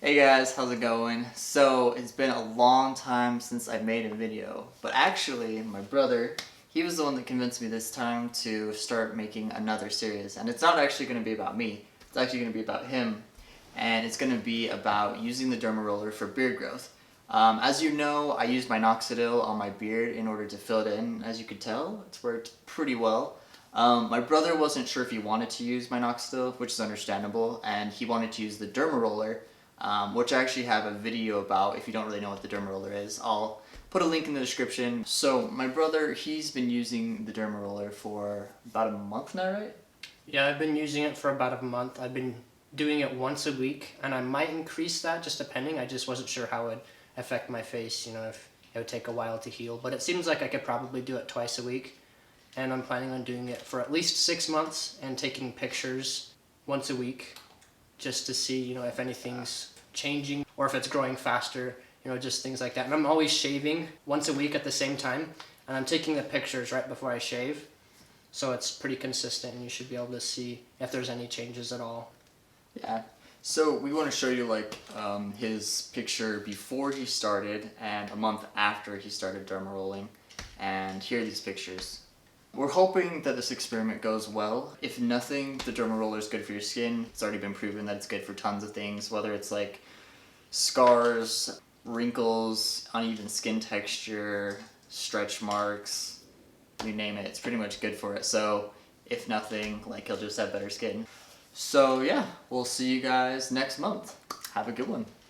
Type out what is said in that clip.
Hey guys, how's it going? So, it's been a long time since I made a video, but actually, my brother, he was the one that convinced me this time to start making another series, and it's not actually going to be about me, it's actually going to be about him, and it's going to be about using the Derma Roller for beard growth. As you know, I used Minoxidil on my beard in order to fill it in. As you could tell, it's worked pretty well. My brother wasn't sure if he wanted to use Minoxidil, which is understandable, and he wanted to use the Derma Roller, which I actually have a video about. If you don't really know what the Derma Roller is, I'll put a link in the description. So my brother, he's been using the Derma Roller for about a month now, right? Yeah, I've been using it for about a month. I've been doing it once a week, and I might increase that just depending. I just wasn't sure how it would affect my face, if it would take a while to heal. But it seems like I could probably do it twice a week, and I'm planning on doing it for at least 6 months and taking pictures once a week just to see, if anything's changing or if it's growing faster, just things like that. And I'm always shaving once a week at the same time, and I'm taking the pictures right before I shave. So it's pretty consistent, and you should be able to see if there's any changes at all. Yeah. So we want to show you his picture before he started and a month after he started derma rolling, and here are these pictures. We're hoping that this experiment goes well. If nothing, the derma roller is good for your skin. It's already been proven that it's good for tons of things, whether it's like scars, wrinkles, uneven skin texture, stretch marks, you name it. It's pretty much good for it. So if nothing, he'll just have better skin. So yeah, we'll see you guys next month. Have a good one.